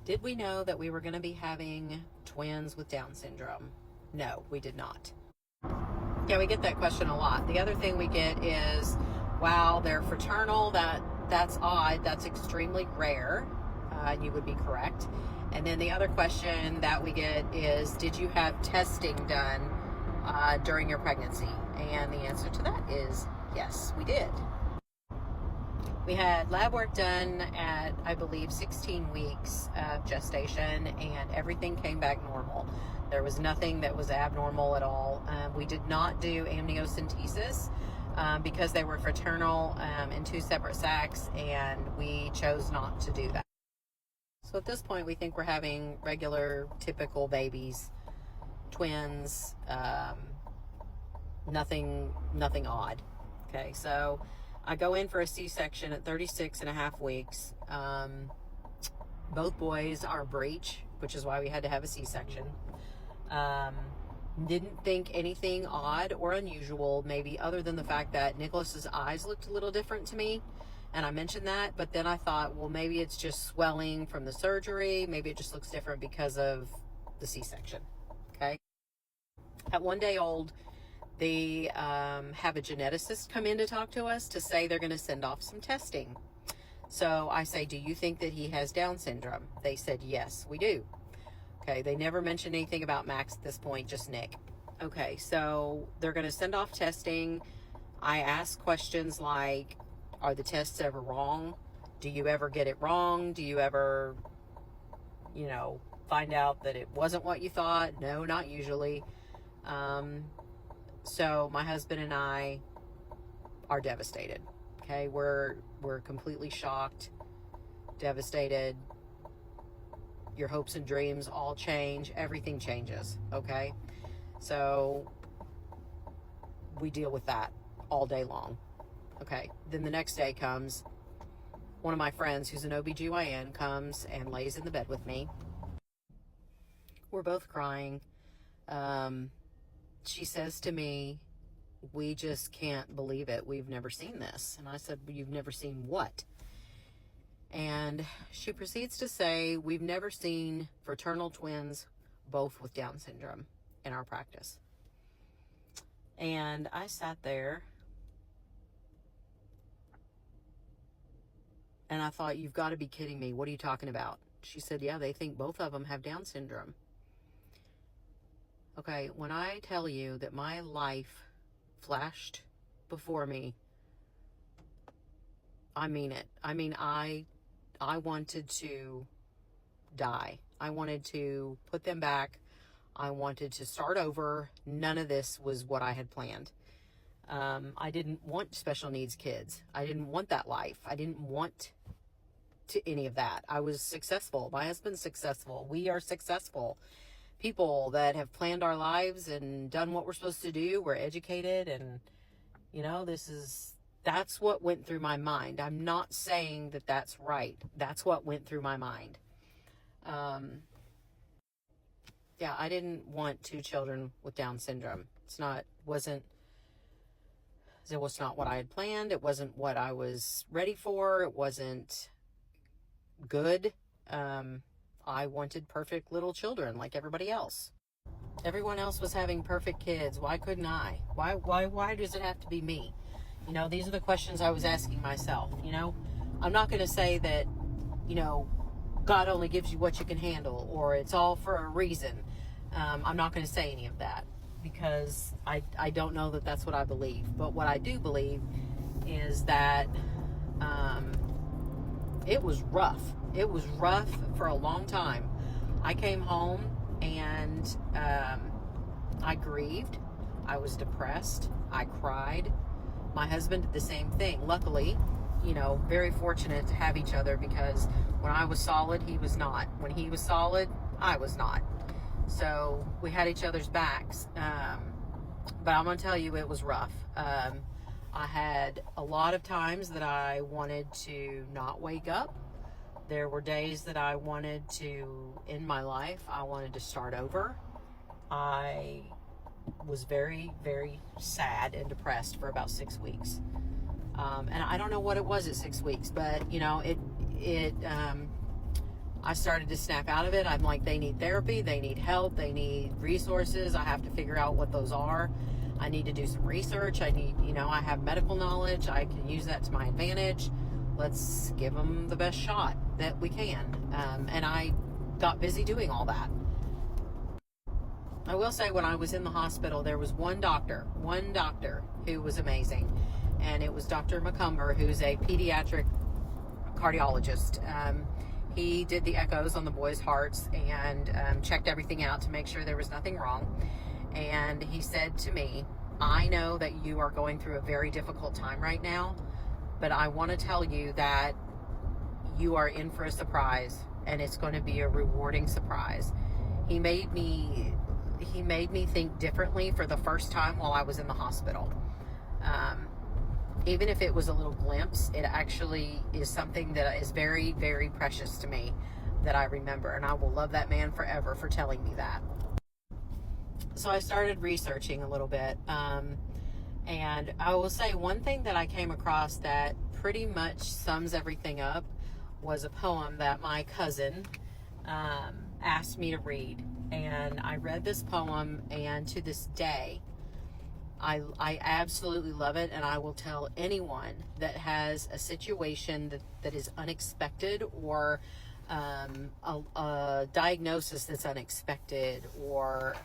Did we know that we were going to be having twins with Down syndrome? No, we did not. Yeah, we get that question a lot. The other thing we get is, wow, they're fraternal. That's odd. That's extremely rare. You would be correct. And then the other question that we get is, did you have testing done during your pregnancy? And the answer to that is yes, we did. We had lab work done at, I believe, 16 weeks of gestation, and everything came back normal. There was nothing that was abnormal at all. We did not do amniocentesis because they were fraternal in 2 separate sacs, and we chose not to do that. So at this point, we think we're having regular, typical babies, twins, nothing odd. Okay, so I go in for a C-section at 36 and a half weeks. Both boys are breech, which is why we had to have a C-section. Didn't think anything odd or unusual, maybe other than the fact that Nicholas's eyes looked a little different to me. And I mentioned that, but then I thought, well, maybe it's just swelling from the surgery. Maybe it just looks different because of the C-section. Okay. At 1 day old, they have a geneticist come in to talk to us to say they're going to send off some testing. So I say, do you think that he has Down syndrome? They said, yes, we do. Okay, they never mentioned anything about Max at this point, just Nick. Okay, so they're going to send off testing. I ask questions like, are the tests ever wrong? Do you ever get it wrong? Do you ever, find out that it wasn't what you thought? No, not usually. So my husband and I are devastated. Okay, we're completely shocked, devastated. Your hopes and dreams all change. Everything changes. Okay, so we deal with that all day long. Okay, then the next day comes. One of my friends who's an OBGYN comes and lays in the bed with me. We're both crying. She says to me, we just can't believe it. We've never seen this. And I said, you've never seen what? And she proceeds to say, we've never seen fraternal twins, both with Down syndrome, in our practice. And I sat there and I thought, you've got to be kidding me. What are you talking about? She said, yeah, they think both of them have Down syndrome. Okay, when I tell you that my life flashed before me, I mean it. I mean, I wanted to die. I wanted to put them back. I wanted to start over. None of this was what I had planned. I didn't want special needs kids. I didn't want that life. I didn't want to any of that. I was successful. My husband's successful. We are successful people that have planned our lives and done what we're supposed to do. We're educated, and that's what went through my mind. I'm not saying that that's right. That's what went through my mind. I didn't want 2 children with Down syndrome. It was not what I had planned. It wasn't what I was ready for. It wasn't good. I wanted perfect little children like everybody else. Everyone else was having perfect kids. Why couldn't I? Why does it have to be me? These are the questions I was asking myself. I'm not going to say that, God only gives you what you can handle, or it's all for a reason. I'm not going to say any of that because I don't know that that's what I believe. But what I do believe is that it was rough. It was rough for a long time. I came home and I grieved. I was depressed. I cried. My husband did the same thing. Luckily, very fortunate to have each other, because when I was solid, he was not. When he was solid, I was not. So we had each other's backs. But I'm going to tell you, it was rough. I had a lot of times that I wanted to not wake up. There were days that I wanted to end my life. I wanted to start over. I was very, very sad and depressed for about 6 weeks. And I don't know what it was at 6 weeks, but I I started to snap out of it. I'm like, they need therapy, they need help, they need resources. I have to figure out what those are. I need to do some research. I need, I have medical knowledge. I can use that to my advantage. Let's give them the best shot that we can. And I got busy doing all that. I will say, when I was in the hospital, there was one doctor who was amazing. And it was Dr. McCumber, who's a pediatric cardiologist. He did the echoes on the boys' hearts and checked everything out to make sure there was nothing wrong. And he said to me, I know that you are going through a very difficult time right now, but I want to tell you that you are in for a surprise, and it's going to be a rewarding surprise. He made me think differently for the first time while I was in the hospital. Even if it was a little glimpse, it actually is something that is very, very precious to me that I remember, and I will love that man forever for telling me that. So I started researching a little bit, and I will say one thing that I came across that pretty much sums everything up was a poem that my cousin asked me to read. And I read this poem, and to this day, I absolutely love it, and I will tell anyone that has a situation that is unexpected, or a diagnosis that's unexpected, or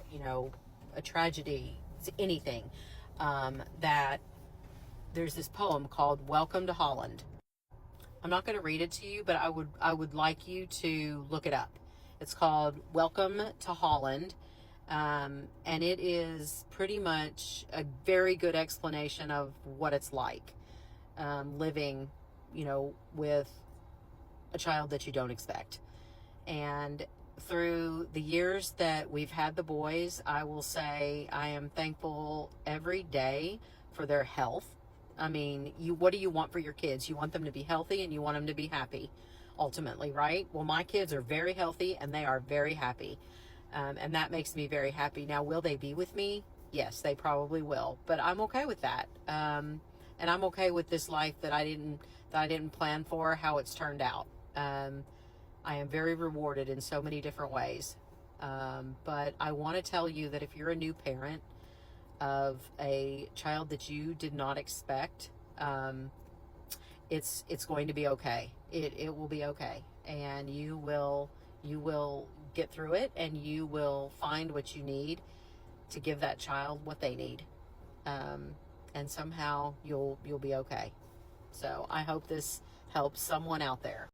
a tragedy, anything, that there's this poem called "Welcome to Holland." I'm not going to read it to you, but I would like you to look it up. It's called "Welcome to Holland." And it is pretty much a very good explanation of what it's like living, with a child that you don't expect. And through the years that we've had the boys, I will say I am thankful every day for their health. I mean, what do you want for your kids? You want them to be healthy, and you want them to be happy, ultimately, right? Well, my kids are very healthy, and they are very happy. And that makes me very happy. Now, will they be with me? Yes, they probably will, but I'm okay with that. And I'm okay with this life that I didn't plan for, how it's turned out. I am very rewarded in so many different ways. But I want to tell you that if you're a new parent of a child that you did not expect, it's going to be okay. It will be okay, and you will get through it, and you will find what you need to give that child what they need, and somehow you'll be okay. So I hope this helps someone out there.